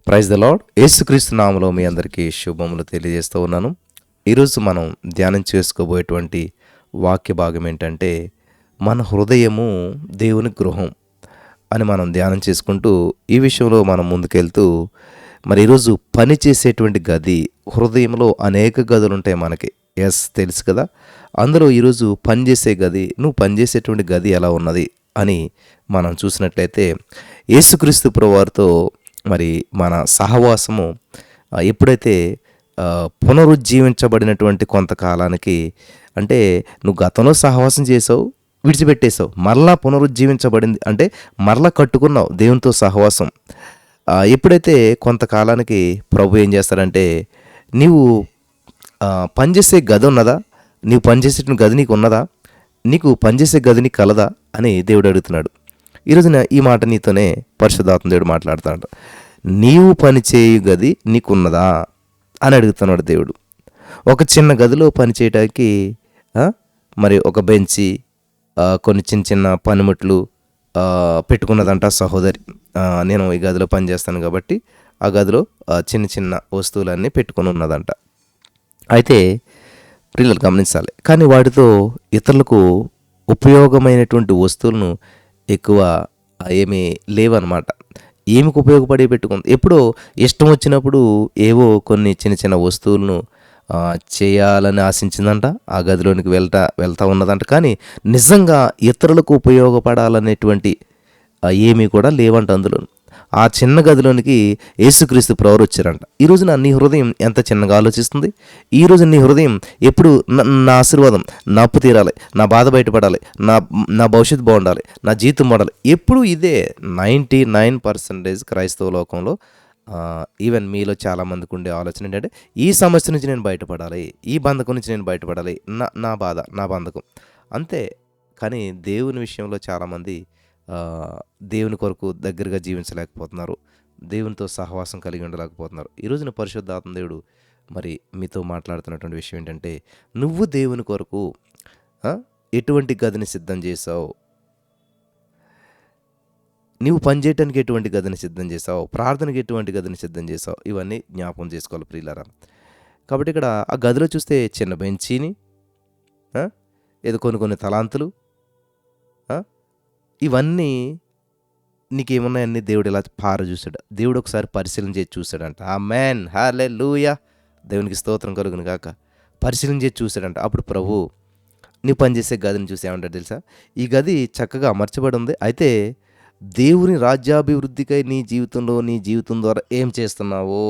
Praise the lord. యేసుక్రీస్తు నామములో మీ అందరికీ శుభములు తెలియజేస్తూ ఉన్నాను. ఈరోజు మనం ధ్యానం చేసుకోబోయేటువంటి వాక్య భాగం ఏంటంటే, మన హృదయము దేవుని గృహం అని మనం ధ్యానం చేసుకుంటూ ఈ విషయంలో మనం ముందుకెళ్తూ, మరి ఈరోజు పని చేసేటువంటి గది, హృదయంలో అనేక గదులు ఉంటాయి మనకి. తెలుసు కదా. అందులో ఈరోజు పనిచేసే గది, నువ్వు పనిచేసేటువంటి గది ఎలా ఉన్నది అని మనం చూసినట్లయితే, యేసుక్రీస్తు ప్రభువారితో మరి మన సహవాసము ఎప్పుడైతే పునరుజ్జీవించబడినటువంటి కొంతకాలానికి, అంటే నువ్వు గతంలో సహవాసం చేసావు, విడిచిపెట్టేశావు, మరలా పునరుజ్జీవించబడింది అంటే మరలా కట్టుకున్నావు దేవునితో సహవాసం. ఎప్పుడైతే కొంతకాలానికి ప్రభు ఏం చేస్తాడంటే, నీవు పనిచేసే గది ఉన్నదా, నీవు పనిచేసేటువంటి గది నీకు ఉన్నదా, నీకు పనిచేసే గది నీకు కలదా అని దేవుడు అడుగుతున్నాడు. ఈరోజున ఈ మాట నీతోనే పరిశుద్ధాత్మ దేవుడు మాట్లాడుతున్నాడు. నీవు పనిచేయు గది నీకున్నదా అని అడుగుతున్నాడు దేవుడు. ఒక చిన్న గదిలో పనిచేయడానికి మరి ఒక బెంచి, కొన్ని చిన్న చిన్న పనిముట్లు పెట్టుకున్నదంట సహోదరి. నేను ఈ గదిలో పనిచేస్తాను కాబట్టి ఆ గదిలో చిన్న చిన్న వస్తువులన్నీ పెట్టుకుని ఉన్నదంట. అయితే పిల్లలు గమనించాలి, కానీ వాటితో ఇతరులకు ఉపయోగమైనటువంటి వస్తువులను ఎక్కువ ఏమీ లేవన్నమాట. ఏమికి ఉపయోగపడి పెట్టుకుంది, ఎప్పుడో ఇష్టం వచ్చినప్పుడు ఏవో కొన్ని చిన్న చిన్న వస్తువులను చేయాలని ఆశించిందంట. ఆ గదిలోనికి వెళ్తా ఉన్నదంట. కానీ నిజంగా ఇతరులకు ఉపయోగపడాలనేటువంటి ఏమీ కూడా లేవంట అందులో. ఆ చిన్న గదిలోనికి యేసుక్రీస్తు ప్రభువు వచ్చారంట. ఈరోజున నీ హృదయం ఎంత చిన్నగా ఆలోచిస్తుంది. ఈరోజు నీ హృదయం ఎప్పుడు నా ఆశీర్వాదం, నా అప్పు తీరాలి, నా బాధ బయటపడాలి, నా భవిష్యత్తు బాగుండాలి, నా జీవితం పడాలి, ఎప్పుడు ఇదే. 99% క్రైస్తవ లోకంలో, ఈవెన్ మీలో చాలామందికి ఉండే ఆలోచన ఏంటంటే, ఈ సమస్య నుంచి నేను బయటపడాలి, ఈ బంధకం నుంచి నేను బయటపడాలి, నా బాధ, నా బంధకం అంతే. కానీ దేవుని విషయంలో చాలామంది దేవుని కొరకు దగ్గరగా జీవించలేకపోతున్నారు, దేవునితో సహవాసం కలిగి ఉండలేకపోతున్నారు. ఈరోజున పరిశుద్ధాత్మ దేవుడు మరి మీతో మాట్లాడుతున్నటువంటి విషయం ఏంటంటే, నువ్వు దేవుని కొరకు ఎటువంటి గదిని సిద్ధం చేసావు, నువ్వు పనిచేయటానికి ఎటువంటి గదిని సిద్ధం చేసావు, ప్రార్థనకి ఎటువంటి గదిని సిద్ధం చేసావు, ఇవన్నీ జ్ఞాపకం చేసుకోవాలి ప్రియులారా. కాబట్టి ఇక్కడ ఆ గదిలో చూస్తే చిన్న బెంచీని, ఏదో కొన్ని తలాంతులు, ఇవన్నీ నీకేమున్నాయన్నీ దేవుడు ఇలా చూశాడు. దేవుడు ఒకసారి పరిశీలన చేసి చూశాడంట. ఆమేన్, హల్లెలూయా, దేవునికి స్తోత్రం కలుగును గాక. పరిశీలన చేసి చూశాడంట. అప్పుడు ప్రభు నీవు పనిచేసే గదిని చూసి ఏమంటాడు తెలుసా, ఈ గది చక్కగా అమర్చబడి ఉంది, అయితే దేవుని రాజ్యాభివృద్ధికై నీ జీవితం ద్వారా ఏం చేస్తున్నావో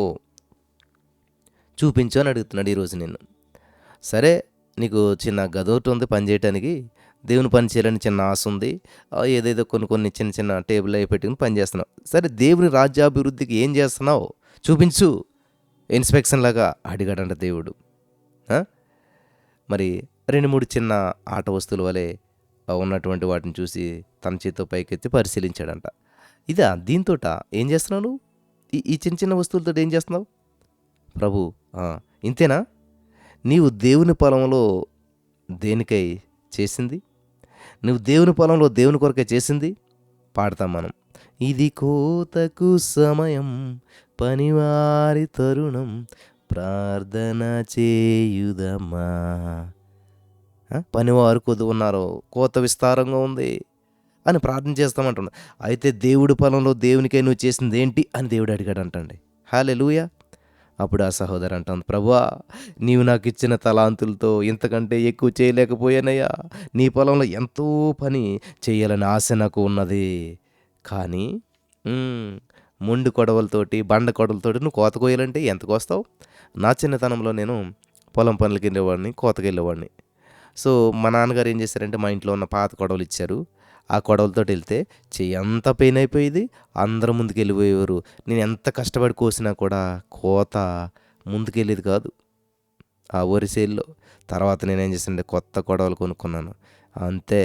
చూపించు అని అడుగుతున్నాడు ఈరోజు నిన్ను. సరే, నీకు చిన్న గది ఒకటి ఉంది పనిచేయటానికి, దేవుని పని చేయాలని చిన్న ఆశ ఉంది, ఏదేదో కొన్ని చిన్న టేబుల్ అవి పెట్టుకుని పని చేస్తున్నావు. సరే, దేవుని రాజ్యాభివృద్ధికి ఏం చేస్తున్నావు చూపించు, ఇన్స్పెక్షన్ లాగా అడిగాడంట దేవుడు. మరి 2-3 చిన్న ఆట వస్తువుల వలె ఉన్నటువంటి వాటిని చూసి తన చేతితో పైకెత్తి పరిశీలించాడంట. దీంతో ఏం చేస్తున్నావు నువ్వు, ఈ చిన్న చిన్న వస్తువులతో ఏం చేస్తున్నావు ప్రభు, ఇంతేనా నీవు దేవుని పొలంలో దేనికై చేసింది, నువ్వు దేవుని పొలంలో దేవుని కొరకే చేసింది. పాడతాం మనం, ఇది కోతకు సమయం, పనివారి తరుణం, ప్రార్థన చేయుదమ్మా. పనివారు కొద్ది ఉన్నారు, కోత విస్తారంగా ఉంది అని ప్రార్థన చేస్తామంటున్నా. అయితే దేవుడి పొలంలో దేవునికై నువ్వు చేసింది ఏంటి అని దేవుడు అడిగాడు అంటండి. హల్లెలూయా. అప్పుడు ఆ సహోదరు అంటుంది, ప్రభువా, నీవు నాకు ఇచ్చిన తలాంతులతో ఇంతకంటే ఎక్కువ చేయలేకపోయానయ్యా, నీ పొలంలో ఎంతో పని చేయాలని ఆశ నాకు ఉన్నది, కానీ మొండి కొడవలతోటి, బండ కొడవలతోటి నువ్వు కోత కోయాలంటే ఎంత కోస్తావు. నా చిన్నతనంలో నేను పొలం పనులకి వెళ్ళేవాడిని, కోతకి వెళ్ళేవాడిని. సో మా నాన్నగారు ఏం చేశారంటే, మా ఇంట్లో ఉన్న పాత కొడవలు ఇచ్చారు. ఆ కొడవలతో వెళ్తే చెయ్యి అంతా పెయిన్ అయిపోయేది, అందరూ ముందుకు వెళ్ళిపోయేవారు. నేను ఎంత కష్టపడి కోసినా కూడా కోత ముందుకెళ్ళేది కాదు ఆ వరిసేల్లో. తర్వాత నేనేం చేశానంటే కొత్త కొడవలు కొనుక్కున్నాను. అంతే,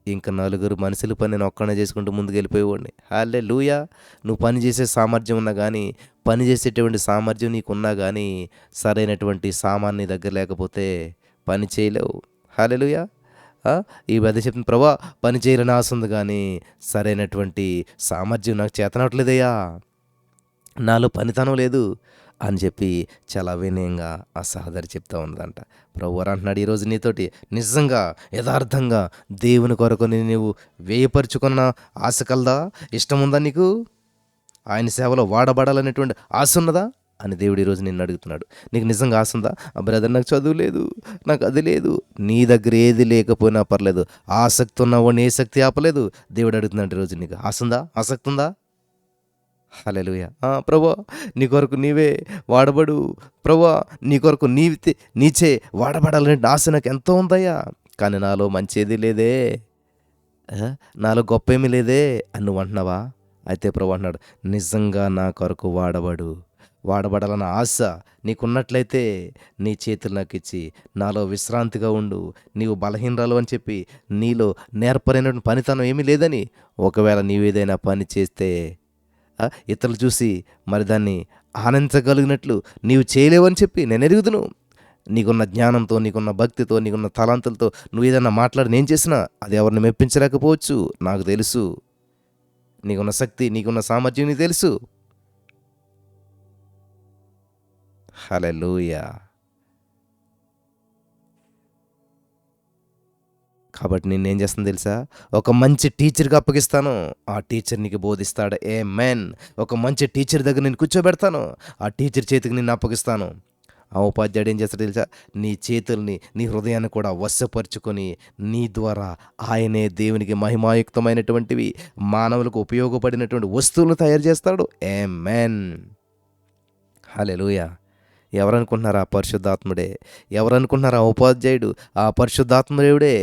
ఇంకా 4 మనుషుల పని నేను ఒక్కనే చేసుకుంటూ ముందుకు వెళ్ళిపోయేవాడిని. హల్లెలూయా. నువ్వు పని చేసే సామర్థ్యం ఉన్నా కానీ, పని చేసేటువంటి సామర్థ్యం నీకున్నా కానీ, సరైనటువంటి సామాన్ నీ దగ్గర లేకపోతే పని చేయలేవు. హల్లెలూయా. ఈ మధ్య చెప్తుంది, ప్రభా పని చేయాలని ఆశ ఉంది కానీ సరైనటువంటి సామర్థ్యం నాకు చేతనవట్లేదయ్యా. నాలో పనితనం లేదు అని చెప్పి చాలా వినయంగా ఆ సహోదరి చెప్తా ఉన్నదంట. ప్రభువారు అంటున్నాడు ఈరోజు నీతోటి, నిజంగా యథార్థంగా దేవుని కొరకు నీవు వ్యయపరుచుకున్న ఆశ కలదా? ఇష్టం ఉందా నీకు? ఆయన సేవలో వాడబడాలనేటువంటి ఆశ ఉన్నదా అని దేవుడు ఈరోజు నిన్ను అడుగుతున్నాడు. నీకు నిజంగా ఆశ ఉందా? బ్రదర్ నాకు చదువు లేదు, నాకు అది లేదు. నీ దగ్గర ఏది లేకపోయినా పర్లేదు, ఆసక్తి ఉన్నవాడిని ఏ శక్తి ఆపలేదు. దేవుడు అడుగుతున్నాడు ఈరోజు, నీకు ఆశ ఉందా? ఆసక్తి ఉందా? హల్లెలూయా. ప్రభువా నీ కొరకు నీవే వాడబడు, ప్రభువా నీ కొరకు నీచే వాడబడాలనే ఆశ నాకు ఎంతో ఉందయ్యా, కానీ నాలో మంచేది లేదే, నాలో గొప్ప ఏమీ లేదే అని నువ్వు అంటున్నావా? అయితే ప్రభు అంటున్నాడు, నిజంగా నా కొరకు వాడబడాలన్న ఆశ నీకున్నట్లయితే నీ చేతులు నాకు ఇచ్చి నాలో విశ్రాంతిగా ఉండు. నీవు బలహీనరాలు అని చెప్పి నీలో నేర్పరైనటువంటి పనితనం ఏమీ లేదని, ఒకవేళ నీవేదైనా పని చేస్తే ఇతరులు చూసి మరి దాన్ని ఆనందించగలిగినట్లు నీవు చేయలేవని చెప్పి నేను ఎరుగుదును. నీకున్న జ్ఞానంతో, నీకున్న భక్తితో, నీకున్న తలాంతులతో నువ్వు ఏదన్నా మాట్లాడి నేను చేసినా అది ఎవరిని మెప్పించలేకపోవచ్చు, నాకు తెలుసు. నీకున్న శక్తి, నీకున్న సామర్థ్యం నీకు తెలుసు. హల్లెలూయా. కాబట్టి నేనేం చేస్తాను తెలుసా? ఒక మంచి టీచర్‌కి అప్పగిస్తాను. ఆ టీచర్ నీకు బోధిస్తాడు. ఆమేన్. ఒక మంచి టీచర్ దగ్గర నేను కూర్చోబెడతాను. ఆ టీచర్ చేతికి నిన్ను అప్పగిస్తాను. ఆ ఉపాధ్యాయుడు ఏం చేస్తాడో తెలుసా? నీ చేతుల్ని, నీ హృదయాన్ని కూడా వశపరుచుకొని నీ ద్వారా ఆయనే దేవునికి మహిమాయుక్తమైనటువంటివి, మానవులకు ఉపయోగపడినటువంటి వస్తువులను తయారు చేస్తాడు. ఆమేన్. హల్లెలూయా. ఎవరనుకుంటున్నారు? ఆ పరిశుద్ధాత్ముడే. ఎవరనుకుంటున్నారు? ఆ ఉపాధ్యాయుడు. ఆ పరిశుద్ధాత్మదేవుడే.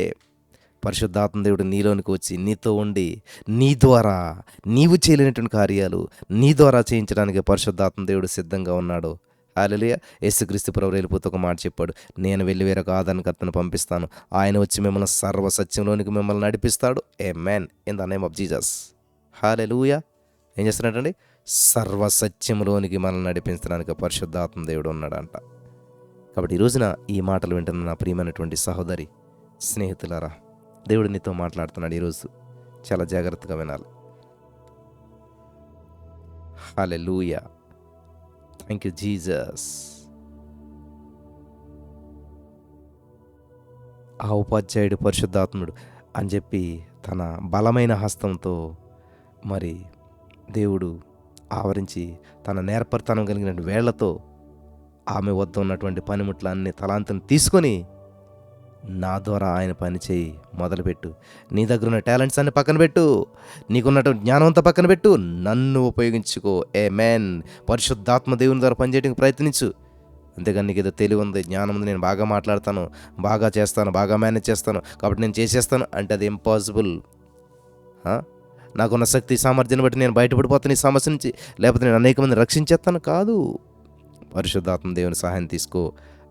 పరిశుద్ధాత్మ దేవుడు నీలోనికి వచ్చి నీతో ఉండి నీ ద్వారా నీవు చేయలేనటువంటి కార్యాలు నీ ద్వారా చేయించడానికి పరిశుద్ధాత్మ దేవుడు సిద్ధంగా ఉన్నాడు. హల్లెలూయా. యేసుక్రీస్తు ప్రభువు వెళ్ళిపోతూ ఒక మాట చెప్పాడు, నేను వెళ్ళి వేరొక ఆదరణకర్తను పంపిస్తాను, ఆయన వచ్చి మిమ్మల్ని సర్వసత్యంలోనికి మిమ్మల్ని నడిపిస్తాడు. ఆమేన్. In the name of Jesus. హల్లెలూయా. ఏం చేస్తున్నాడండి? సర్వసత్యంలోనికి మనల్ని నడిపించడానికి పరిశుద్ధాత్మ దేవుడు ఉన్నాడంట. కాబట్టి ఈ రోజున ఈ మాటలు వింటున్న నా ప్రియమైనటువంటి సహోదరి, స్నేహితులారా, దేవుడు నీతో మాట్లాడుతున్నాడు ఈరోజు. చాలా జాగ్రత్తగా వినాలి. హల్లెలూయా. Thank you Jesus. ఆ ఉపాధ్యాయుడు పరిశుద్ధాత్ముడు అని చెప్పి తన బలమైన హస్తంతో మరి దేవుడు ఆవరించి తన నేర్పరితనం కలిగిన వేళ్లతో ఆమె వద్ద ఉన్నటువంటి పనిముట్లన్నీ తలాంతుని తీసుకొని నా ద్వారా ఆయన పని చేయి, మొదలుపెట్టు. నీ దగ్గర ఉన్న టాలెంట్స్ అన్ని పక్కన పెట్టు, నీకున్నటువంటి జ్ఞానం అంతా పక్కన పెట్టు, నన్ను ఉపయోగించుకో. ఆమేన్. పరిశుద్ధాత్మ దేవుని ద్వారా పనిచేయడానికి ప్రయత్నించు. అంతేగాని నీకు ఏదో తెలివి ఉంది, జ్ఞానం ఉంది, నేను బాగా మాట్లాడతాను, బాగా చేస్తాను, బాగా మేనేజ్ చేస్తాను కాబట్టి నేను చేసేస్తాను అంటే అది ఇంపాసిబుల్. నాకున్న శక్తి సామర్థ్యాన్ని బట్టి నేను బయటపడిపోతాను ఈ సమస్య నుంచి, లేకపోతే నేను అనేక మంది రక్షించేస్తాను కాదు. పరిశుద్ధాత్మ దేవుని సహాయం తీసుకో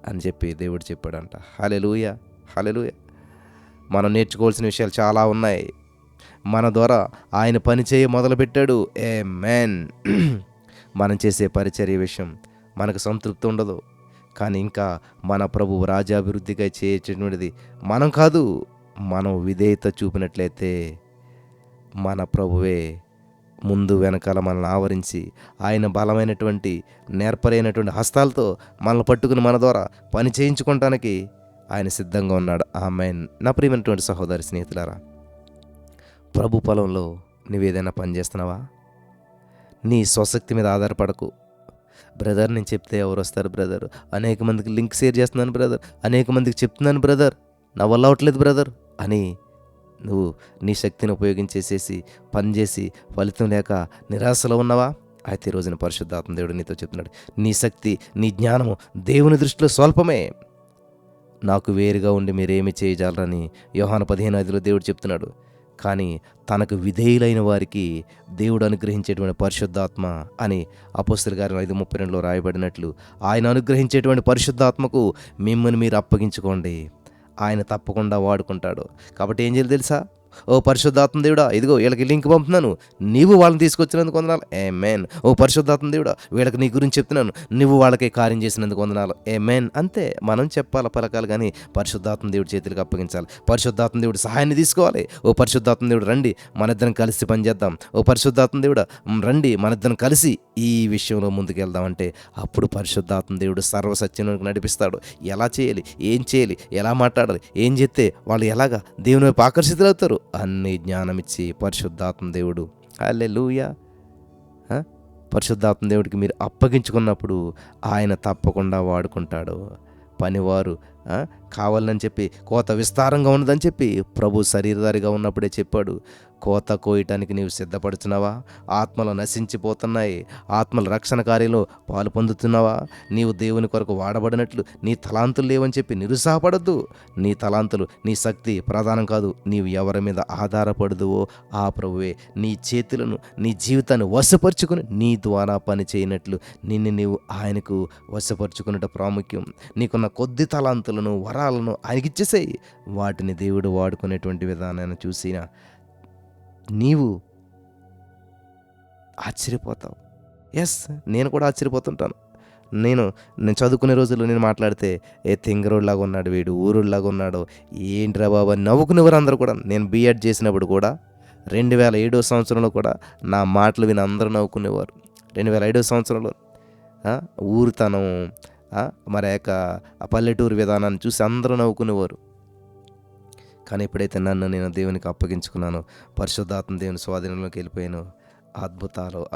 అని చెప్పి దేవుడు చెప్పాడంట. హల్లెలూయా. హల్లెలూయా. మనం నేర్చుకోవాల్సిన విషయాలు చాలా ఉన్నాయి. మన ద్వారా ఆయన పని చేయ మొదలుపెట్టాడు. ఆమేన్. మనం చేసే పరిచర్య విషయం మనకు సంతృప్తి ఉండదు, కానీ ఇంకా మన ప్రభువు రాజ్యాభివృద్ధిగా చేసేటువంటిది మనం కాదు. మనం విధేయత చూపినట్లయితే మన ప్రభువే ముందు వెనకాల మనల్ని ఆవరించి ఆయన బలమైనటువంటి నేర్పరైనటువంటి హస్తాలతో మనల్ని పట్టుకుని మన ద్వారా పని చేయించుకోవటానికి ఆయన సిద్ధంగా ఉన్నాడు. ఆమేన్. నా ప్రియమైనటువంటి సహోదరి, స్నేహితులారా, ప్రభు పొలంలో నువ్వేదైనా పని చేస్తున్నావా? నీ స్వశక్తి మీద ఆధారపడకు. బ్రదర్ నేను చెప్తే ఎవరు వస్తారు బ్రదర్, అనేక మందికి లింక్ షేర్ చేస్తున్నాను బ్రదర్, అనేక మందికి చెప్తున్నాను బ్రదర్, నా వల్ల అవట్లేదు బ్రదర్ అని నువ్వు నీ శక్తిని ఉపయోగించేసేసి పనిచేసి ఫలితం లేక నిరాశలో ఉన్నావా? అయితే ఈ రోజున పరిశుద్ధాత్మ దేవుడు నీతో చెప్తున్నాడు, నీ శక్తి, నీ జ్ఞానము దేవుని దృష్టిలో స్వల్పమే, నాకు వేరుగా ఉండి మీరేమి చేయజాలరని యోహాను 15:5 దేవుడు చెప్తున్నాడు. కానీ తనకు విధేయులైన వారికి దేవుడు అనుగ్రహించేటువంటి పరిశుద్ధాత్మ అని అపోస్తలుల కార్యం 5:32 రాయబడినట్లు ఆయన అనుగ్రహించేటువంటి పరిశుద్ధాత్మకు మిమ్మల్ని మీరు అప్పగించుకోండి, ఆయన తప్పకుండా వాడుకుంటాడు. కాబట్టి ఏం చేయాలి తెలుసా? ఓ పరిశుద్ధాత్మ దేవుడా, ఇదిగో వీళ్ళకి లింక్ పంపుతున్నాను, నీవు వాళ్ళని తీసుకొచ్చినందుకు వందనాలు, ఆమేన్. ఓ పరిశుద్ధాత్మ దేవుడా, వీళ్ళకి నీ గురించి చెప్తున్నాను, నువ్వు వాళ్ళకి కార్యం చేసినందుకు వందనాలు, ఆమేన్. అంతే మనం చెప్పాలి, పలకాలి, కానీ పరిశుద్ధాత్మ దేవుడి చేతులకు అప్పగించాలి. పరిశుద్ధాత్మ దేవుడి సహాయాన్ని తీసుకోవాలి. ఓ పరిశుద్ధాత్మ దేవుడు రండి, మనిద్దరం కలిసి పనిచేద్దాం. ఓ పరిశుద్ధాత్మ దేవుడా, రండి మనిద్దరం కలిసి ఈ విషయంలో ముందుకెళ్దామంటే అప్పుడు పరిశుద్ధాత్మ దేవుడు సర్వసత్యంలోకి నడిపిస్తాడు. ఎలా చేయాలి, ఏం చేయాలి, ఎలా మాట్లాడాలి, ఏం చెప్తే వాళ్ళు ఎలాగా దేవుని వైపు ఆకర్షితులవుతారు అన్ని జ్ఞానమిచ్చి పరిశుద్ధాత్మ దేవుడు, హల్లెలూయా, పరిశుద్ధాత్మ దేవుడికి మీరు అప్పగించుకున్నప్పుడు ఆయన తప్పకుండా వాడుకుంటాడు. పనివారు కావాలని చెప్పి కోత విస్తారంగా ఉన్నదని చెప్పి ప్రభు శరీరధారిగా ఉన్నప్పుడే చెప్పాడు, కోత కోయటానికి నీవు సిద్ధపడుతున్నావా? ఆత్మలు నశించిపోతున్నాయి, ఆత్మల రక్షణ కార్యంలో పాలు పొందుతున్నావా? నీవు దేవుని కొరకు వాడబడినట్లు నీ తలాంతులు లేవని చెప్పి నిరుత్సాహపడద్దు. నీ తలాంతులు, నీ శక్తి ప్రధానం కాదు. నీవు ఎవరి మీద ఆధారపడదువో ఆ ప్రభువే నీ చేతులను, నీ జీవితాన్ని వశపరుచుకుని నీ ద్వారా పని చేయనట్లు నిన్ను నీవు ఆయనకు వశపరుచుకున్నట ప్రాముఖ్యం. నీకున్న కొద్ది తలాంతులను, వరాలను ఆయనకి ఇచ్చేసేయి. వాటిని దేవుడు వాడుకునేటువంటి విధానాన్ని చూసినా నీవు ఆశ్చర్యపోతావు. ఎస్, నేను కూడా ఆశ్చర్యపోతుంటాను. నేను చదువుకునే రోజుల్లో నేను మాట్లాడితే తింగరోడ్లాగా ఉన్నాడు వీడు, ఊరులాగా ఉన్నాడు, ఏంట్రా బాబా నవ్వుకునేవారు అందరూ కూడా. నేను బీఎడ్ చేసినప్పుడు కూడా 2007 సంవత్సరంలో కూడా నా మాటలు విని అందరూ నవ్వుకునేవారు. 2005 సంవత్సరంలో ఊరితనం, మరి ఆ పల్లెటూరు విధానాన్ని చూసి అందరూ నవ్వుకునేవారు. కానీ ఎప్పుడైతే నన్ను నేను దేవునికి అప్పగించుకున్నానో, పరిశుద్ధాత్మ దేవుని స్వాధీనంలోకి వెళ్ళిపోయాను.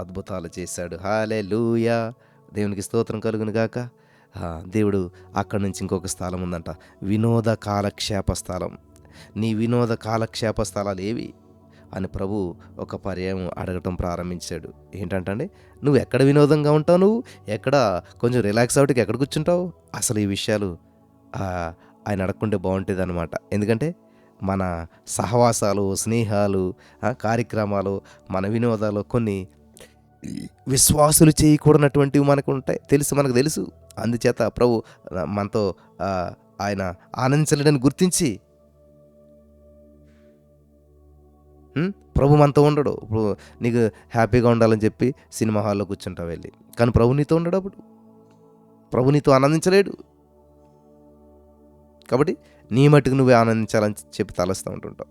అద్భుతాలు చేశాడు. హల్లెలూయా, దేవునికి స్తోత్రం కలుగును గాక. దేవుడు అక్కడి నుంచి ఇంకొక స్థలం ఉందంట, వినోద కాలక్షేప స్థలం. నీ వినోద కాలక్షేప స్థలాలు ఏవి అని ప్రభు ఒక పర్యాయం అడగటం ప్రారంభించాడు. ఏంటంటే, నువ్వు ఎక్కడ వినోదంగా ఉంటావు, నువ్వు ఎక్కడ కొంచెం రిలాక్స్ అవడానికి ఎక్కడ కూర్చుంటావు? అసలు ఈ విషయాలు ఆయన అడగకుంటే బాగుంటుంది అనమాట. ఎందుకంటే మన సహవాసాలు, స్నేహాలు, కార్యక్రమాలు, మన వినోదాలు కొన్ని విశ్వాసులు చేయకూడనటువంటివి మనకు ఉంటాయి, మనకు తెలుసు. అందుచేత ప్రభు మనతో ఆయన ఆనందించలేడని గుర్తించి ప్రభు మనతో ఉండడు. ఇప్పుడు నీకు హ్యాపీగా ఉండాలని చెప్పి సినిమా హాల్లో కూర్చుంటావు వెళ్ళి, కానీ ప్రభు నీతో ఉండడు. అప్పుడు ప్రభు నీతో ఆనందించలేడు. కాబట్టి నీ మట్టుకు నువ్వే ఆనందించాలని చెప్పి తలస్తూ ఉంటుంటావు.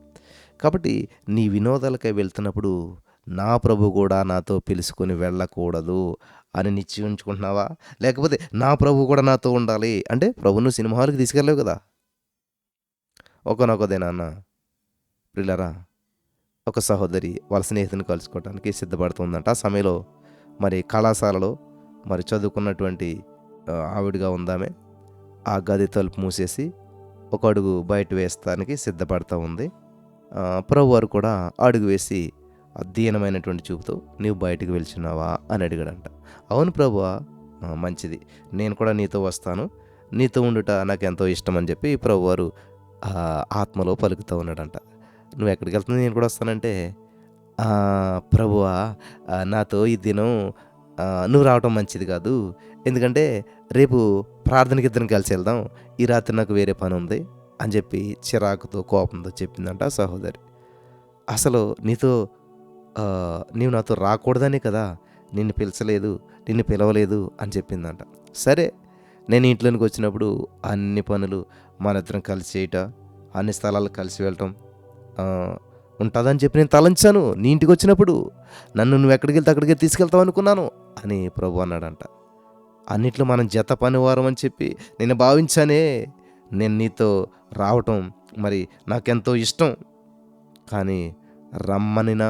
కాబట్టి నీ వినోదాలకై వెళ్తున్నప్పుడు నా ప్రభు కూడా నాతో పిలుచుకొని వెళ్ళకూడదు అని నిశ్చయించుకుంటున్నావా? లేకపోతే నా ప్రభు కూడా నాతో ఉండాలి అంటే ప్రభును సినిమా హాల్కి తీసుకెళ్ళలేవు కదా. ఒకనొకదేనా ప్రియులారా, ఒక సహోదరి వాళ్ళ స్నేహితుని కలుసుకోవడానికి సిద్ధపడుతుందంట. ఆ సమయంలో మరి కళాశాలలో మరి చదువుకున్నటువంటి ఆవిడగా ఉందామే ఆ గది తలుపు మూసేసి ఒక అడుగు బయట వేస్తానికి సిద్ధపడతా ఉంది. ప్రభువారు కూడా అడుగు వేసి అధ్యయనమైనటువంటి చూపుతో, నీవు బయటకు వెళ్తున్నావా అని అడిగాడంట. అవును ప్రభువా, మంచిది, నేను కూడా నీతో వస్తాను, నీతో ఉండుట నాకు ఎంతో ఇష్టం అని చెప్పి ప్రభువారు ఆత్మలో పలుకుతూ ఉన్నాడంట. నువ్వు ఎక్కడికి వెళ్తున్నావు, నేను కూడా వస్తానంటే, ప్రభువా నాతో ఈ దినం నువ్వు రావటం మంచిది కాదు, ఎందుకంటే రేపు ప్రార్థనకి ఇద్దరం కలిసి వెళ్దాం, ఈ రాత్రి నాకు వేరే పని ఉంది అని చెప్పి చిరాకుతో, కోపంతో చెప్పిందంట ఆ సహోదరి. అసలు నీవు నాతో రాకూడదనే కదా నిన్ను పిలిచలేదు, నిన్ను పిలవలేదు అని చెప్పిందంట. సరే, నేను ఇంట్లోనికి వచ్చినప్పుడు అన్ని పనులు మన ఇద్దరం కలిసి చేయట, అన్ని స్థలాలకు కలిసి వెళ్ళటం ఉంటుందని చెప్పి నేను తలంచాను. నీ ఇంటికి వచ్చినప్పుడు నన్ను నువ్వు ఎక్కడికి వెళ్తే అక్కడికి తీసుకెళ్తావు అనుకున్నాను అని ప్రభు అన్నాడంట. అన్నిట్లో మనం జత పనివారం అని చెప్పి నేను భావించానే. నేను నీతో రావటం మరి నాకెంతో ఇష్టం, కానీ రమ్మనినా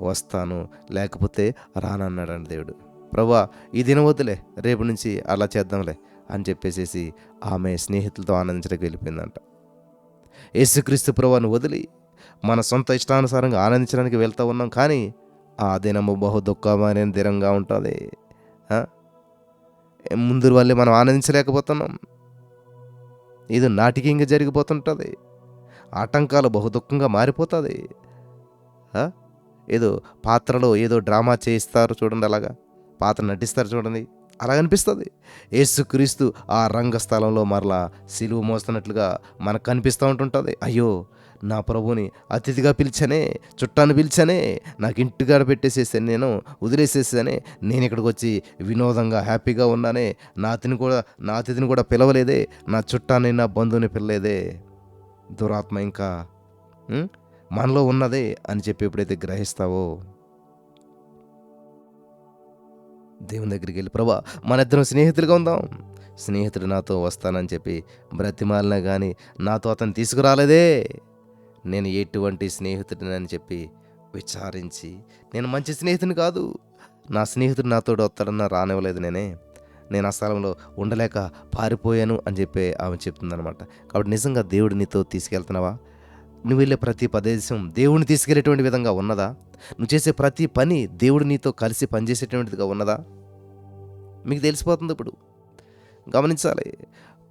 వస్తాను, లేకపోతే రానన్నాడండి దేవుడు. ప్రభువా ఈ దినం వద్దులే, రేపు నుంచి అలా చేద్దాంలే అని చెప్పేసేసి ఆమె స్నేహితులతో ఆనందించడానికి వెళ్ళిపోయిందంట. యేసుక్రీస్తు ప్రభువును వదిలి మన సొంత ఇష్టానుసారంగా ఆనందించడానికి వెళ్తూ ఉన్నాం, కానీ ఆ దినము బహు దుఃఖమైన దినంగా ఉంటుంది. ముందు వల్లే మనం ఆనందించలేకపోతున్నాం. ఇది నాటికంగా జరిగిపోతుంటుంది. ఆటంకాలు బహు దుఃఖంగా మారిపోతుంది. ఏదో పాత్రలో ఏదో డ్రామా చేయిస్తారు చూడండి, అలాగా పాత్ర నటిస్తారు చూడండి, అలాగనిపిస్తుంది. యేసుక్రీస్తు ఆ రంగస్థలంలో మరలా సిలువ మోస్తున్నట్లుగా మనకు కనిపిస్తూ ఉంటుంటుంది. అయ్యో నా ప్రభువుని అతిథిగా పిలిచానే, చుట్టాన్ని పిలిచానే, నాకు ఇంటికాడ పెట్టేసేసాను, నేను వదిలేసేసానే, నేను ఇక్కడికి వచ్చి వినోదంగా హ్యాపీగా ఉన్నానే, నా అతిథిని కూడా పిలవలేదే, నా చుట్టాన్ని నా బంధువుని పిలలేదే. దురాత్మ ఇంకా ఉం? మనలో ఉన్నదే అని చెప్పి ఎప్పుడైతే గ్రహిస్తావో దేవుని దగ్గరికి వెళ్ళి, ప్రభా మన ఇద్దరం స్నేహితులుగా ఉందాం, స్నేహితుడు నాతో వస్తానని చెప్పి బ్రతిమాలినా కానీ నాతో అతను తీసుకురాలేదే, నేను ఎటువంటి స్నేహితుడినని చెప్పి విచారించి, నేను మంచి స్నేహితుని కాదు, నా స్నేహితుడు నాతో వస్తాడన్న రానివ్వలేదు, నేను ఆ స్థలంలో ఉండలేక పారిపోయాను అని చెప్పి ఆమె చెప్తుందనమాట. కాబట్టి నిజంగా దేవుడు నీతో తీసుకెళ్తున్నావా? నువ్వు వెళ్ళే ప్రతి ప్రదేశం దేవుడిని తీసుకెళ్లేటువంటి విధంగా ఉన్నదా? నువ్వు చేసే ప్రతి పని దేవుడు నీతో కలిసి పనిచేసేటువంటిదిగా ఉన్నదా? మీకు తెలిసిపోతుంది ఇప్పుడు. గమనించాలి.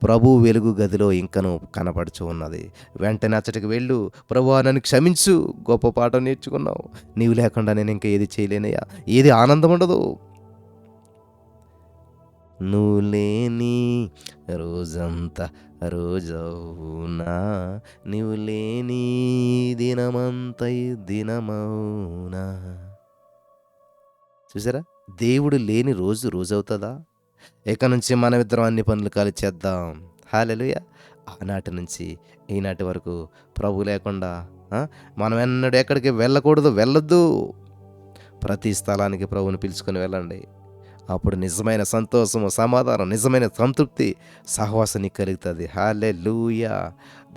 ప్రభు వెలుగు గదిలో ఇంకను కనపడుచు ఉన్నది. వెంటనే అచ్చటికి వెళ్ళు, ప్రభువా నన్ను క్షమించు, గొప్ప పాఠం నేర్చుకున్నావు, నీవు లేకుండా నేను ఇంకా ఏది చేయలేనయ్యా, ఏది ఆనందం ఉండదు. నువ్వు లేని రోజంతా రోజవునా, నీవు లేని దినమంతై దినమౌనా. చూసారా, దేవుడు లేని రోజు రోజవుతుందా? ఇక నుంచి మనమిద్దరం అన్ని పనులు కలిసి చేద్దాం. హల్లెలూయా. ఆనాటి నుంచి ఈనాటి వరకు ప్రభు లేకుండా మనం ఎన్నడూ ఎక్కడికి వెళ్ళకూడదు, వెళ్ళొద్దు. ప్రతి స్థలానికి ప్రభువుని పిలుచుకొని వెళ్ళండి. అప్పుడు నిజమైన సంతోషము, సమాధానం, నిజమైన సంతృప్తి, సహవాసం నీకు కలుగుతుంది. హల్లెలూయా.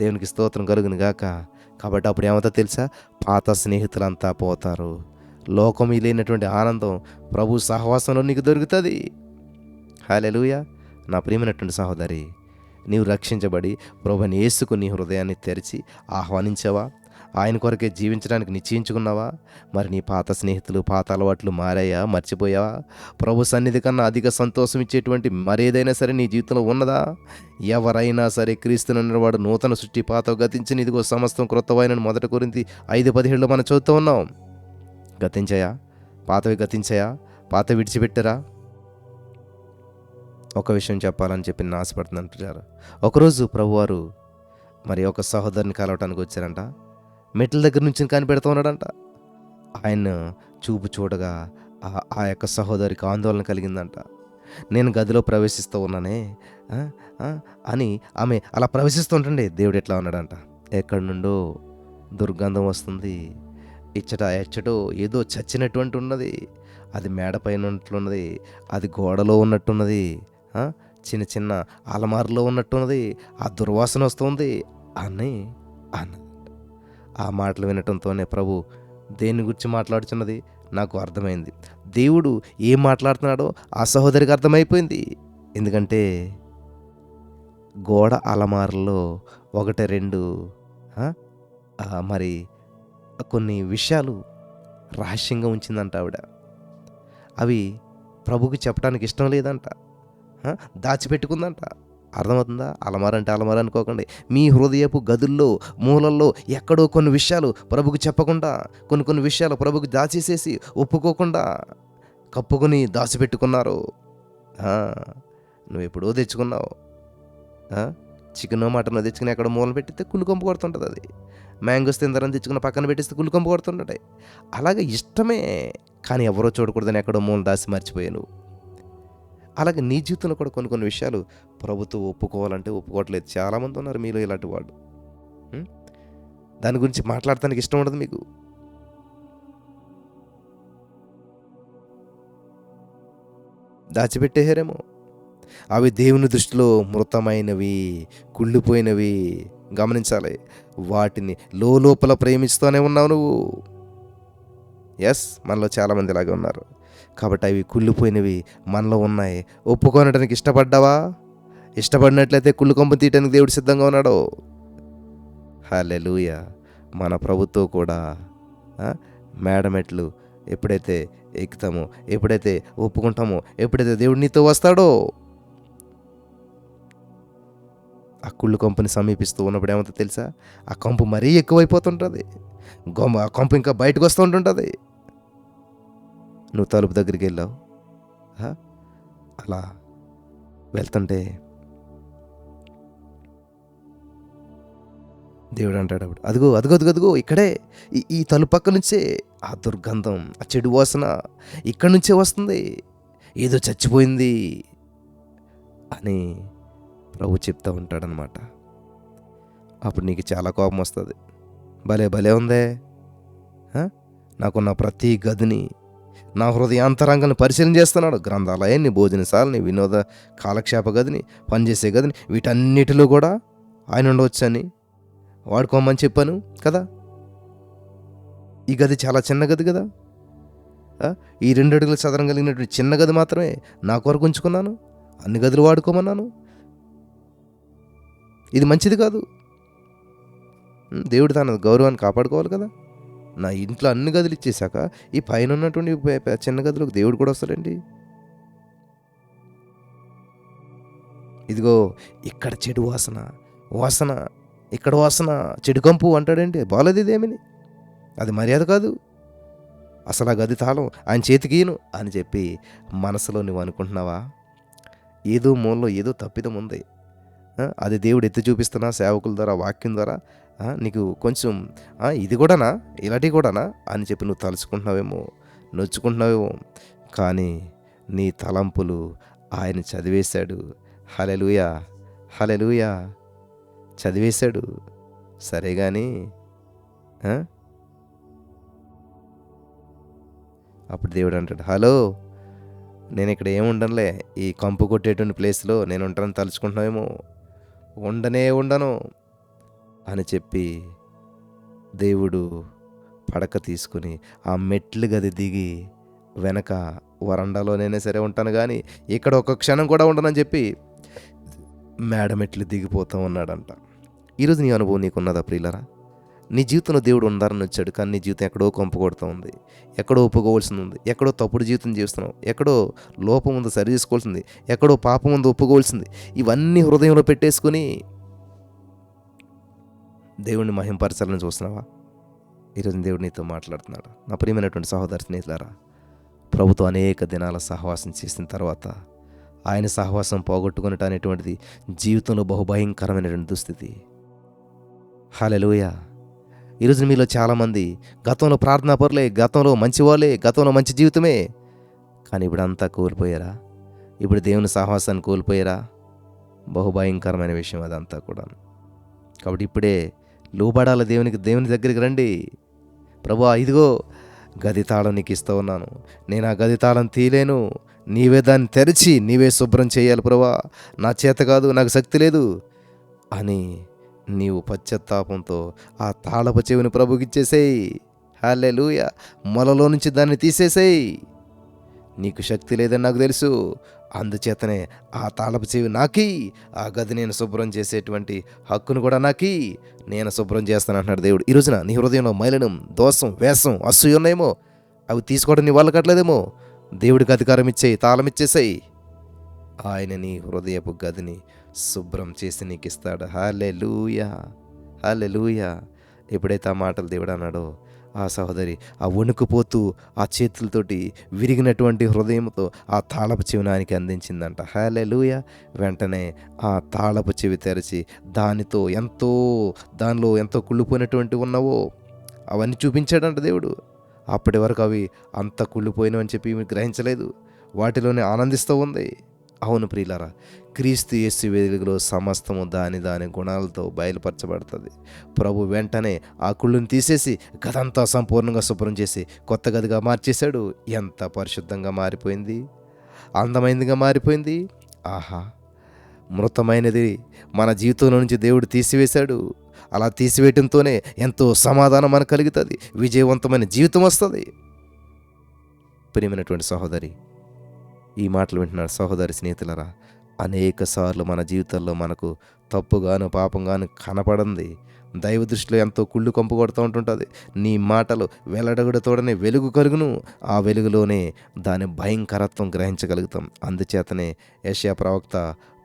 దేవునికి స్తోత్రం కలుగును గాక. కాబట్టి అప్పుడు ఏమవుతుందో తెలుసా? పాత స్నేహితులంతా పోతారు. లోకం లేనటువంటి ఆనందం ప్రభు సహవాసంలో నీకు దొరుకుతుంది. హల్లెలూయా. నా ప్రియమైనటువంటి సహోదరి, నీవు రక్షించబడి ప్రభుని యేసుకు నీ హృదయాన్ని తెరిచి ఆహ్వానించావా? ఆయన కొరకే జీవించడానికి నిశ్చయించుకున్నావా? మరి నీ పాత స్నేహితులు, పాత అలవాట్లు మారాయా? మర్చిపోయావా? ప్రభు సన్నిధి కన్నా అధిక సంతోషం ఇచ్చేటువంటి మరేదైనా సరే నీ జీవితంలో ఉన్నదా? ఎవరైనా సరే క్రీస్తునన్న వాడు నూతన సృష్టి, పాత గతించిన, ఇదిగో సమస్తం క్రొత్తవైన 1 కొరింథీ 5:17 మనం చదువుతూ ఉన్నాం. గతించాయా? పాతవి గతించాయా? పాత విడిచిపెట్టారా? ఒక విషయం చెప్పాలని చెప్పి నేను ఆశపడుతున్నాను ప్రియులారా. ఒకరోజు ప్రభువారు మరి ఒక సహోదరుని కలవటానికి వచ్చారంట. మెట్ల దగ్గర నుంచి కనిపెడుతూ ఉన్నాడంట. ఆయన చూపు చూడగా ఆ యొక్క సహోదరికి ఆందోళన కలిగిందంట. నేను గదిలో ప్రవేశిస్తూ ఉన్నానే ఆ, ఆ, అని ఆమె అలా ప్రవేశిస్తూ ఉంటుండే దేవుడు ఎట్లా ఉన్నాడంట. ఎక్కడి నుండో దుర్గంధం వస్తుంది. ఎచ్చటో ఏదో చచ్చినటువంటి ఉన్నది. అది మేడపైన ఉన్నట్లున్నది, అది గోడలో ఉన్నట్టున్నది, చిన్న చిన్న అలమారులో ఉన్నట్టున్నది, ఆ దుర్వాసన వస్తుంది అని అన్నది. ఆ మాటలు వినటంతోనే ప్రభు దేని గురించి మాట్లాడుతున్నది నాకు అర్థమైంది. దేవుడు ఏం మాట్లాడుతున్నాడో ఆ సహోదరికి అర్థమైపోయింది. ఎందుకంటే గోడ అలమారులో 1-2 మరి కొన్ని విషయాలు రహస్యంగా ఉంచిందంట ఆవిడ. అవి ప్రభుకి చెప్పడానికి ఇష్టం లేదంట, దాచిపెట్టుకుందంట. అర్థమవుతుందా? అలమార అంటే అలమార అనుకోకండి. మీ హృదయపు గదుల్లో, మూలల్లో ఎక్కడో కొన్ని విషయాలు ప్రభుకు చెప్పకుండా, కొన్ని విషయాలు ప్రభుకు దాచేసేసి ఒప్పుకోకుండా కప్పుకొని దాచిపెట్టుకున్నారు. నువ్వు ఎప్పుడో తెచ్చుకున్నావు. చికెన్ మటన్ తెచ్చుకుని ఎక్కడ మూలన పెట్టితే కుళ్ళు కొంపు కొడుతుంటుంది. అది మ్యాంగోస్ తిందరని తెచ్చుకున్న పక్కన పెట్టిస్తే కుళ్ళు కొంపు కొడుతుంటాయి. అలాగే ఇష్టమే, కానీ ఎవరో చూడకూడదని ఎక్కడో మూల దాసి మర్చిపోయాను. అలాగే నీ జీవితంలో కూడా కొన్ని విషయాలు ప్రభుత్వం ఒప్పుకోవాలంటే ఒప్పుకోవట్లేదు. చాలామంది ఉన్నారు మీలో ఇలాంటి వాడు. దాని గురించి మాట్లాడటానికి ఇష్టం ఉండదు మీకు. దాచిపెట్టేశారేమో. అవి దేవుని దృష్టిలో మృతమైనవి, కుళ్ళిపోయినవి. గమనించాలి. వాటిని లోపల ప్రేమిస్తూనే ఉన్నావు నువ్వు. ఎస్, మనలో చాలామంది ఇలాగే ఉన్నారు. కాబట్టి అవి కుళ్ళిపోయినవి మనలో ఉన్నాయి. ఒప్పుకోనడానికి ఇష్టపడ్డావా? ఇష్టపడినట్లయితే కుళ్ళు కొంపు తీయటానికి దేవుడు సిద్ధంగా ఉన్నాడు. హల్లెలూయా. మన ప్రభుతో కూడా మేడమెట్లు ఎప్పుడైతే ఎక్కుతామో, ఎప్పుడైతే ఒప్పుకుంటామో, ఎప్పుడైతే దేవుడు నీతో వస్తాడో, ఆ కుళ్ళు కొంపుని సమీపిస్తూ ఉన్నప్పుడు ఏమవుతుందో తెలుసా? ఆ కొంపు మరీ ఎక్కువైపోతుంటుంది. ఆ కొంపు ఇంకా బయటకు వస్తూ ఉంటుంటుంది. నువ్వు తలుపు దగ్గరికి వెళ్ళావు, అలా వెళ్తుంటే దేవుడు అంటాడు అప్పుడు, అదిగో అదిగో అదిగో అదిగో ఇక్కడే, ఈ తలుపు పక్క నుంచే ఆ దుర్గంధం, ఆ చెడు వాసన ఇక్కడి నుంచే వస్తుంది, ఏదో చచ్చిపోయింది అని ప్రభు చెప్తూ ఉంటాడనమాట. అప్పుడు నీకు చాలా కోపం వస్తుంది. భలే భలే ఉందే, ఆ? నాకున్న ప్రతి గదిని, నా హృదయాంతరంగాన్ని పరిశీలన చేస్తున్నాడు. గ్రంథాలయాన్ని, భోజనశాలని, వినోద కాలక్షేప గదిని, పనిచేసే గదిని, వీటన్నిటిలో కూడా ఆయన ఉండవచ్చని వాడుకోమని చెప్పాను కదా. ఈ గది చాలా చిన్న గది కదా, ఈ 2 అడుగుల చదరం కలిగినటువంటి చిన్న గది మాత్రమే నా కొరకు ఉంచుకున్నాను, అన్ని గదులు వాడుకోమన్నాను. ఇది మంచిది కాదు. దేవుడు తన గౌరవాన్ని కాపాడుకోవాలి కదా. నా ఇంట్లో అన్ని గదులు ఇచ్చేశాక ఈ పైన ఉన్నటువంటి చిన్న గదిలోకి దేవుడు కూడా వస్తాడండి. ఇదిగో ఇక్కడ చెడు వాసన, వాసన ఇక్కడ వాసన, చెడు కంపు అంటాడండి. బాలేదు ఇదేమిని, అది మర్యాద కాదు, అసలు ఆ గది తాళం ఆయన చేతికియను అని చెప్పి మనసులో నువ్వు అనుకుంటున్నావా? ఏదో మూలలో ఏదో తప్పిదం ఉంది. అది దేవుడు ఎత్తి చూపిస్తున్నా సేవకుల ద్వారా, వాక్యం ద్వారా నీకు కొంచెం ఇది కూడానా, ఇలాంటివి కూడానా అని చెప్పి నువ్వు తలుచుకుంటున్నావేమో, నొచ్చుకుంటున్నావేమో. కానీ నీ తలంపులు ఆయన చదివేశాడు. హల్లెలూయా, హల్లెలూయా, చదివేశాడు. సరే కానీ అప్పుడు దేవుడు అంటాడు, హలో, నేను ఇక్కడ ఏముండనులే, ఈ కంపు కొట్టేటువంటి ప్లేస్లో నేను ఉంటానని తలుచుకుంటున్నావేమో, ఉండను అని చెప్పి దేవుడు పడక తీసుకుని ఆ మెట్లు గది దిగి వెనక వరండాలోనైనా సరే ఉంటాను కానీ ఇక్కడ ఒక క్షణం కూడా ఉండనని చెప్పి మేడ మెట్లు దిగిపోతూ ఉన్నాడంట. ఈరోజు నీ అనుభవం నీకున్నదా ప్రియులరా? నీ జీవితంలో దేవుడు ఉండాలని వచ్చాడు, కానీ నీ జీవితం ఎక్కడో కంపు కొడుతూ ఉంది, ఎక్కడో ఒప్పుకోవాల్సింది ఉంది, ఎక్కడో తప్పుడు జీవితం చేస్తున్నావు, ఎక్కడో లోపం ఉంది సరి చేసుకోవాల్సింది, ఎక్కడో పాపం ఉంది ఒప్పుకోవాల్సింది. ఇవన్నీ హృదయంలో పెట్టేసుకుని దేవుడిని మహింపరచాలని చూస్తున్నావా? ఈరోజు దేవుడు నీతో మాట్లాడుతున్నాడు. నా ప్రియమైనటువంటి సహోదర స్నేహితులారా, ప్రభుతో అనేక దినాల సహవాసం చేసిన తర్వాత ఆయన సహవాసం పోగొట్టుకునటం అనేటువంటిది జీవితంలో బహుభయంకరమైనటువంటి దుస్థితి. హల్లెలూయా. ఈరోజు మీలో చాలామంది గతంలో ప్రార్థనా పరులే, గతంలో మంచివాళ్ళే, గతంలో మంచి జీవితమే, కానీ ఇప్పుడు అంతా కోల్పోయారా? ఇప్పుడు దేవుని సహవాసాన్ని కోల్పోయారా? బహుభయంకరమైన విషయం అదంతా కూడా. కాబట్టి ఇప్పుడే లోబడాల దేవుని దగ్గరికి రండి. ప్రభువా, ఇదిగో గది తాళం నీకు ఇస్తూ ఉన్నాను, నేను ఆ గది తాళం తీయలేను, నీవే దాన్ని తెరిచి నీవే శుభ్రం చేయాలి ప్రభువా, నా చేత కాదు, నాకు శక్తి లేదు అని నీవు పశ్చాత్తాపంతో ఆ తాళపు చెవిని ప్రభుకి ఇచ్చేసేయి. హల్లెలూయా. మొలలో నుంచి దాన్ని తీసేసేయి. నీకు శక్తి లేదని నాకు తెలుసు, అందుచేతనే ఆ తాళపు చెవి నాకి, ఆ గది నేను శుభ్రం చేసేటువంటి హక్కును కూడా నాకి, నేను శుభ్రం చేస్తాను అంటున్నాడు దేవుడు. ఈ రోజున నీ హృదయంలో మైలనం, దోషం, వేషం, అసూయ ఉన్నాయేమో, అవి తీసుకోవడం నీ వల్ల కట్టలేదేమో, దేవుడికి అధికారం ఇచ్చేయి, తాళం ఇచ్చేసేయి. ఆయన నీ హృదయపు గదిని శుభ్రం చేసి నీకు ఇస్తాడు. హల్లెలూయా, హల్లెలూయా. ఎప్పుడైతే ఆ మాటలు దేవుడు అన్నాడో, ఆ సహోదరి ఆ వణుకుపోతూ ఆ చేతులతోటి విరిగినటువంటి హృదయంతో ఆ తాళపు చెవిని ఆయనకి అందించిందంట. హల్లెలూయా. వెంటనే ఆ తాళపు చెవి తెరిచి దానిలో ఎంతో కుళ్ళిపోయినటువంటి ఉన్నావో అవన్నీ చూపించాడంట దేవుడు. అప్పటి వరకు అవి అంత కుళ్ళిపోయినవని చెప్పి మీకు గ్రహించలేదు, వాటిలోనే ఆనందిస్తూ ఉంది. అవును ప్రియులారా, క్రీస్తు యేసు వెలుగులో సమస్తము దాని గుణాలతో బయలుపరచబడుతుంది. ప్రభు వెంటనే ఆ కుళ్ళుని తీసేసి గదంతా సంపూర్ణంగా శుభ్రం చేసి కొత్త గదిగా మార్చేశాడు. ఎంత పరిశుద్ధంగా మారిపోయింది, అందమైనదిగా మారిపోయింది. ఆహా, మృతమైనది మన జీవితంలో నుంచి దేవుడు తీసివేశాడు. అలా తీసివేయటంతోనే ఎంతో సమాధానం మనకు కలుగుతుంది, విజయవంతమైన జీవితం వస్తుంది. ప్రియమైనటువంటి సహోదరి, ఈ మాటలు వింటున్నారు సహోదరి స్నేహితులరా, అనేక సార్లు మన జీవితాల్లో మనకు తప్పుగాను పాపంగాను కనపడింది, దైవ దృష్టిలో ఎంతో కుళ్ళు కంపు కొడుతూ ఉంటుంటుంది. నీ మాటలు వెల్లడగుడతోడనే వెలుగు కలుగును, ఆ వెలుగులోనే దాని భయంకరత్వం గ్రహించగలుగుతాం. అందుచేతనే యెషయా ప్రవక్త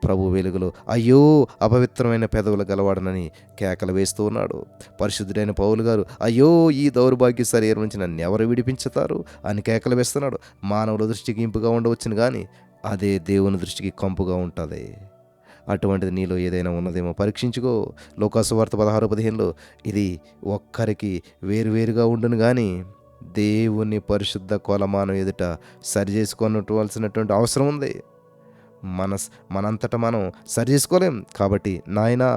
ప్రభు వెలుగులో అయ్యో అపవిత్రమైన పెదవులు గలవాడనని కేకలు వేస్తూ ఉన్నాడు. పరిశుద్ధుడైన పౌలు గారు అయ్యో ఈ దౌర్భాగ్య శరీరం నుంచి నన్ను ఎవరు విడిపించుతారు అని కేకలు వేస్తున్నాడు. మానవుల దృష్టికి ఇంపుగా ఉండవచ్చును కానీ అదే దేవుని దృష్టికి కంపుగా ఉంటుంది. అటువంటిది నీలో ఏదైనా ఉన్నదేమో పరీక్షించుకో. లోకాసువార్త 16:15లో ఇది ఒక్కరికి వేరువేరుగా ఉండును కానీ దేవుని పరిశుద్ధ కొలమానం ఎదుట సరి చేసుకోవలసినటువంటి అవసరం ఉంది. మనంతట మనం సరి చేసుకోలేం. కాబట్టి నాయనా,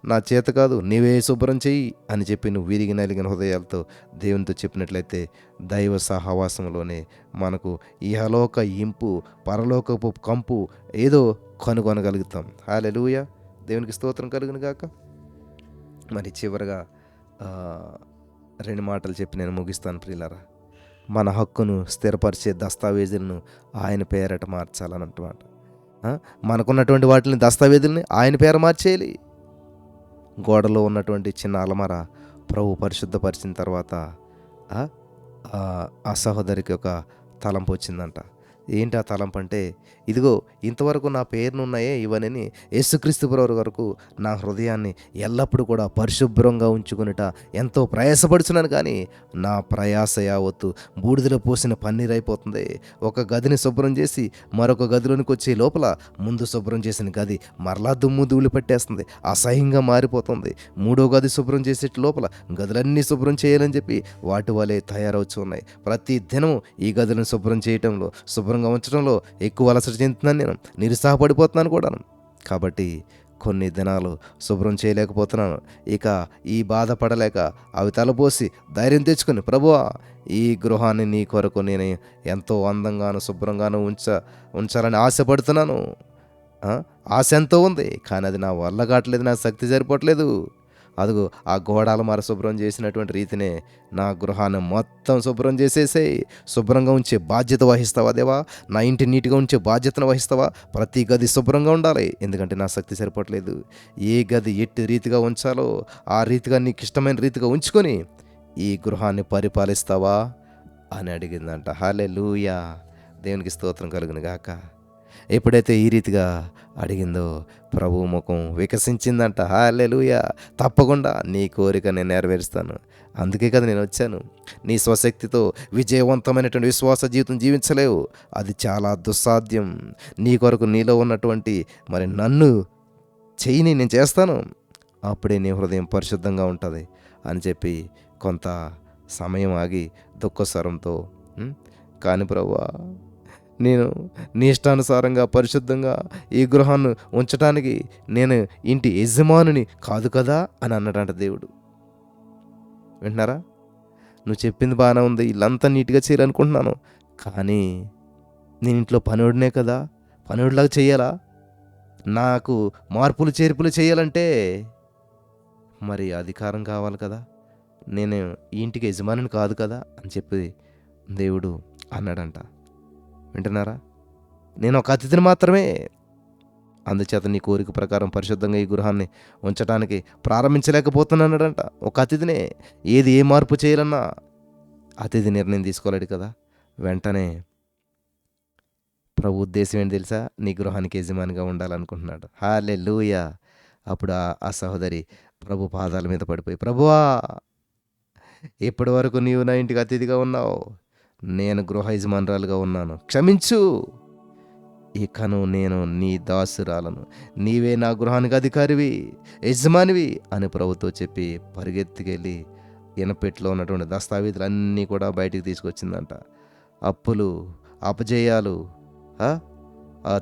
నా చేత కాదు, నీవే శుభ్రం చెయ్యి అని చెప్పి నువ్వు విరిగి నలిగిన హృదయాలతో దేవునితో చెప్పినట్లయితే దైవ సహవాసంలోనే మనకు ఇహలోక ఇంపు, పరలోకపు కంపు ఏదో కనుగొనగలుగుతాం. హల్లెలూయా, దేవునికి స్తోత్రం కలుగును గాక. మరి చివరగా 2 మాటలు చెప్పి నేను ముగిస్తాను ప్రియులారా. మన హక్కును స్థిరపరిచే దస్తావేజులను ఆయన పేరట మార్చాలన్నమాట. మనకున్నటువంటి వాటిని దస్తావేజుల్ని ఆయన పేర మార్చేయాలి. గోడలో ఉన్నటువంటి చిన్న అలమర ప్రభు పరిశుద్ధపరిచిన తర్వాత ఆ సహోదరికి ఒక తలంపు వచ్చిందంట. ఏంటి ఆ తలంపు అంటే, ఇదిగో ఇంతవరకు నా పేరునున్నాయే ఇవన్నీ యేసుక్రీస్తు ప్రభువు వరకు నా హృదయాన్ని ఎల్లప్పుడూ కూడా పరిశుభ్రంగా ఉంచుకునేట ఎంతో ప్రయాసపడుచున్నాను, కానీ నా ప్రయాస యావత్తు బూడిదలో పోసిన పన్నీర్ అయిపోతుంది. ఒక గదిని శుభ్రం చేసి మరొక గదిలోనికి వచ్చే లోపల ముందు శుభ్రం చేసిన గది మరలా దుమ్ము ధూళి పట్టేస్తుంది, అసహ్యంగా మారిపోతుంది. 3వ గది శుభ్రం చేసే లోపల గదులన్నీ శుభ్రం చేయాలని చెప్పి వాటి వలె తయారవుతూ ఉన్నాయి. ప్రతి దినం ఈ గదులను శుభ్రం చేయటంలో, శుభ్రంగా ఉంచడంలో ఎక్కువ అలసట చెందుతున్నాను, నేను నిరుత్సాహపడిపోతున్నాను కూడా. కాబట్టి కొన్ని దినాలు శుభ్రం చేయలేకపోతున్నాను. ఇక ఈ బాధపడలేక అవి తలపోసి ధైర్యం తెచ్చుకొని, ప్రభువా, ఈ గృహాన్ని నీ కొరకు నేను ఎంతో అందంగాను శుభ్రంగాను ఉంచాలని ఆశపడుతున్నాను. ఆశ ఎంతో ఉంది, కానీ అది నా వల్ల కావట్లేదు, నా శక్తి సరిపోవట్లేదు. అదిగో ఆ గోడాల మర శుభ్రం చేసినటువంటి రీతినే నా గృహాన్ని మొత్తం శుభ్రం చేసేసేయి. శుభ్రంగా ఉంచే బాధ్యత వహిస్తావా దేవా? నా ఇంటి నీట్గా ఉంచే బాధ్యతను వహిస్తావా? ప్రతి గది శుభ్రంగా ఉండాలి, ఎందుకంటే నా శక్తి సరిపోవట్లేదు. ఏ గది ఎట్టి రీతిగా ఉంచాలో ఆ రీతిగా నీకు ఇష్టమైన రీతిగా ఉంచుకొని ఈ గృహాన్ని పరిపాలిస్తావా అని అడిగిందంట. హల్లెలూయా, దేవునికి స్తోత్రం కలుగును గాక. ఎప్పుడైతే ఈ రీతిగా అడిగిందో ప్రభు ముఖం వికసించిందంట. హల్లెలూయా, తప్పకుండా నీ కోరిక నేను నెరవేరుస్తాను, అందుకే కదా నేను వచ్చాను. నీ స్వశక్తితో విజయవంతమైనటువంటి విశ్వాస జీవితం జీవించలేవు, అది చాలా దుస్సాధ్యం. నీ కొరకు నీలో ఉన్నటువంటి మరి నన్ను చెయ్యిని నేను చేస్తాను, అప్పుడే నీ హృదయం పరిశుద్ధంగా ఉంటుంది అని చెప్పి కొంత సమయం ఆగి దుఃఖస్వరంతో, కానీ ప్రభువా, నేను నీ ఇష్టానుసారంగా పరిశుద్ధంగా ఈ గృహాన్ని ఉంచడానికి నేను ఇంటి యజమానుని కాదు కదా అని అన్నాడంట దేవుడు. వింటున్నారా? నువ్వు చెప్పింది బాగానే ఉంది, ఇల్లంతా నీట్గా చేయాలనుకుంటున్నాను, కానీ నేను ఇంట్లో పనివాడినే కదా, పనివాడిలాగా చేయాలా? నాకు మార్పులు చేర్పులు చేయాలంటే మరి అధికారం కావాలి కదా, నేను ఈ ఇంటికి యజమానిని కాదు కదా అని చెప్పి దేవుడు అన్నాడంట. వింటున్నారా? నేను ఒక అతిథిని మాత్రమే, అందుచేత నీ కోరిక ప్రకారం పరిశుద్ధంగా ఈ గృహాన్ని ఉంచడానికి ప్రారంభించలేకపోతున్నాడంట. ఒక అతిథినే ఏ మార్పు చేయాలన్నా అతిథి నిర్ణయం తీసుకోలేడు కదా. వెంటనే ప్రభు ఉద్దేశం ఏంటి తెలుసా? నీ గృహానికి యజమానిగా ఉండాలనుకుంటున్నాడు. హల్లెలూయా. అప్పుడు ఆ సహోదరి ప్రభు పాదాల మీద పడిపోయి, ప్రభువా, ఇప్పటి వరకు నీవు నా ఇంటికి అతిథిగా ఉన్నావు, నేను గృహ యజమానురాలుగా ఉన్నాను, క్షమించు. ఇకను నేను నీ దాసురాలను, నీవే నా గృహానికి అధికారివి, యజమానివి అని ప్రభుతో చెప్పి పరిగెత్తుకెళ్ళి ఇనపెట్లో ఉన్నటువంటి దస్తావేజులన్నీ కూడా బయటికి తీసుకొచ్చిందంట. అప్పులు, అపజయాలు,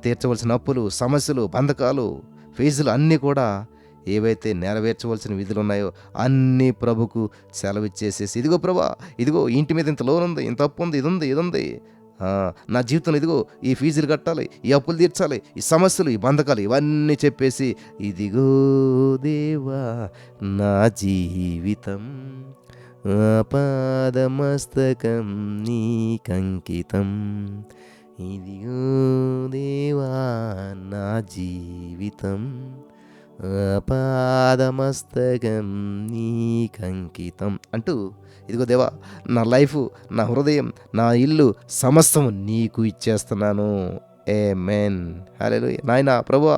తీర్చవలసిన అప్పులు, సమస్యలు, బంధకాలు, ఫీజులు అన్నీ కూడా ఏవైతే నెరవేర్చవలసిన విధులు ఉన్నాయో అన్నీ ప్రభుకు సెలవిచ్చేసేసి, ఇదిగో ప్రభా, ఇదిగో ఇంటి మీద ఇంత లోన్ ఉంది, ఇంత అప్పు ఉంది, ఇది ఉంది, నా జీవితంలో ఇదిగో ఈ ఫీజులు కట్టాలి, ఈ అప్పులు తీర్చాలి, ఈ సమస్యలు, ఈ బంధకాలు ఇవన్నీ చెప్పేసి, ఇదిగో దేవా నా జీవితం ఆపాదమస్తకం నీకంకితం, ఇదిగో దేవా నా జీవితం పాదమస్తకం నీకంకితం అంటూ, ఇదిగో దేవా నా లైఫ్, నా హృదయం, నా ఇల్లు సమస్తం నీకు ఇచ్చేస్తున్నాను. ఆమేన్. హల్లెలూయా. నాయనా, ప్రభువా,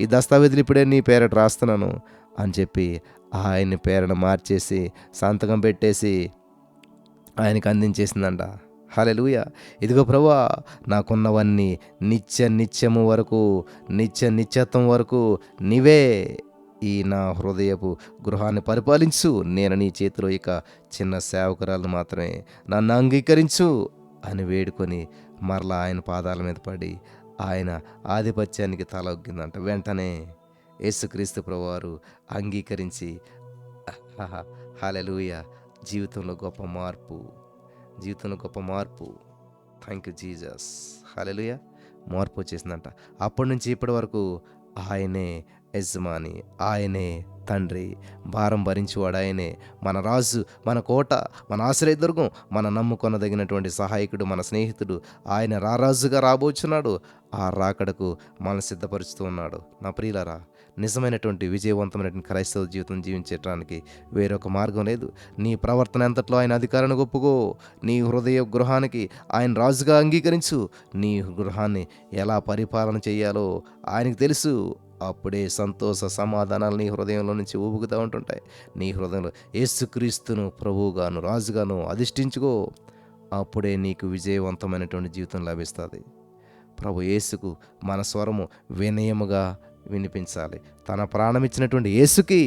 ఈ దస్తావేజులు ఇప్పుడే నీ పేరట రాస్తున్నాను అని చెప్పి ఆయన పేరును మార్చేసి సంతకం పెట్టేసి ఆయనకు అందించేసిందంట. హల్లెలూయా. ఇదిగో ప్రభువా, నాకున్నవన్నీ నిత్యము వరకు, నిత్యత్వం వరకు నీవే ఈ నా హృదయపు గృహాన్ని పరిపాలించు. నేను నీ చేతిలో ఇక చిన్న సేవకురాలను మాత్రమే, నన్ను అంగీకరించు అని వేడుకొని మరలా ఆయన పాదాల మీద పడి ఆయన ఆధిపత్యానికి తల ఒగ్గిందంట. వెంటనే యేసుక్రీస్తు ప్రభువారు అంగీకరించి హల్లెలూయా, జీవితంలో గొప్ప మార్పు, జీవితంలో గొప్ప మార్పు. Thank you Jesus. హల్లెలూయా. మార్పు వచ్చేసిందంట. అప్పటి నుంచి ఇప్పటి వరకు ఆయనే యజమాని, ఆయనే తండ్రి, భారం భరించేవాడు ఆయనే, మన రాజు, మన కోట, మన ఆశ్రయదుర్గం, మన నమ్ముకొనదగినటువంటి సహాయకుడు, మన స్నేహితుడు. ఆయన రారాజుగా రాబోచున్నాడు. ఆ రాకడకు మనల్ని సిద్ధపరుస్తూ ఉన్నాడు. నా ప్రియులారా, నిజమైనటువంటి విజయవంతమైనటువంటి క్రైస్తవ జీవితం జీవించడానికి వేరొక మార్గం లేదు. నీ ప్రవర్తన ఎంతట్లో ఆయన అధికారాన్ని ఒప్పుకో. నీ హృదయ గృహానికి ఆయన రాజుగా అంగీకరించు. నీ గృహాన్ని ఎలా పరిపాలన చేయాలో ఆయనకు తెలుసు. అప్పుడే సంతోష సమాధానాలు నీ హృదయంలో నుంచి ఊబుకుతూ ఉంటుంటాయి. నీ హృదయంలో యేసుక్రీస్తును ప్రభువుగాను రాజుగాను అధిష్ఠించుకో. అప్పుడే నీకు విజయవంతమైనటువంటి జీవితం లభిస్తుంది. ప్రభు యేసుకు మన స్వరము వినయముగా వినిపించాలి. తన ప్రాణమిచ్చినటువంటి యేసుకి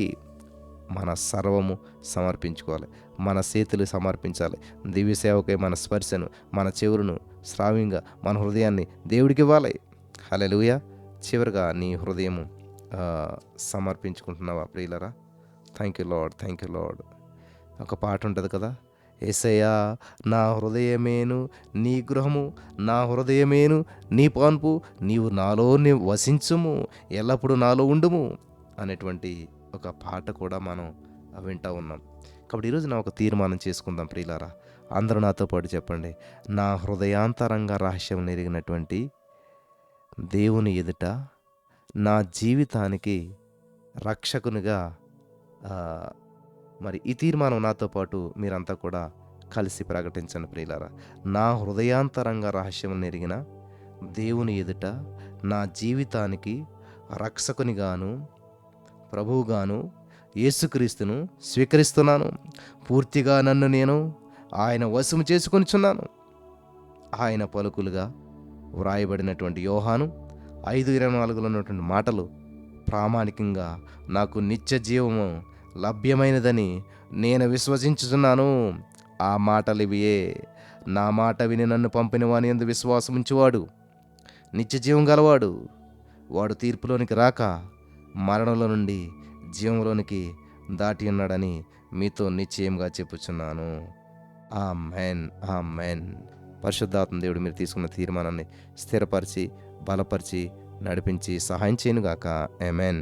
మన సర్వము సమర్పించుకోవాలి. మన చేతులు సమర్పించాలి. దివ్య సేవకై మన స్పర్శను, మన చెవులను, శ్రావ్యంగా మన హృదయాన్ని దేవుడికి ఇవ్వాలి. హల్లెలూయా. చివరిగా నీ హృదయము సమర్పించుకుంటున్నావా ప్రియులరా? Thank you lord, thank you lord. ఒక పాట ఉంటుంది కదా, యేసయ్యా నా హృదయమేను నీ గృహము, నా హృదయమేను నీ పాన్పు, నీవు నాలో వసించుము, ఎల్లప్పుడూ నాలో ఉండుము అనేటువంటి ఒక పాట కూడా మనం వింటూ ఉన్నాం. కాబట్టి ఈరోజు నా ఒక తీర్మానం చేసుకుందాం ప్రియులారా. అందరూ నాతో పాటు చెప్పండి. నా హృదయాంతరంగ రహస్యం నెరిగినటువంటి దేవుని ఎదుట నా జీవితానికి రక్షకునిగా, మరి ఈ తీర్మానం నాతో పాటు మీరంతా కూడా కలిసి ప్రకటించండి ప్రియులారా. నా హృదయాంతరంగ రహస్యం నెరిగిన దేవుని ఎదుట నా జీవితానికి రక్షకునిగాను ప్రభువుగాను యేసుక్రీస్తును స్వీకరిస్తున్నాను. పూర్తిగా నన్ను నేను ఆయన వశము చేసుకొనిచున్నాను. ఆయన పలుకులుగా వ్రాయబడినటువంటి యోహాను 5:24 ఉన్నటువంటి మాటలు ప్రామాణికంగా నాకు నిత్య జీవము లభ్యమైనదని నేను విశ్వసించుచున్నాను. ఆ మాటలు ఇవియే. నా మాట విని నన్ను పంపిన వాని యందు విశ్వాసం ఉంచువాడు నిత్య జీవం గలవాడు. వాడు తీర్పులోనికి రాక మరణంలో నుండి జీవంలోనికి దాటి ఉన్నాడని మీతో నిశ్చయంగా చెప్పుచున్నాను. ఆమేన్, ఆమేన్. పరిశుద్ధాత్మ దేవుడు మీరు తీసుకున్న తీర్మానాన్ని స్థిరపరిచి, బలపరిచి, నడిపించి సహాయం చేయనుగాక. ఆమేన్.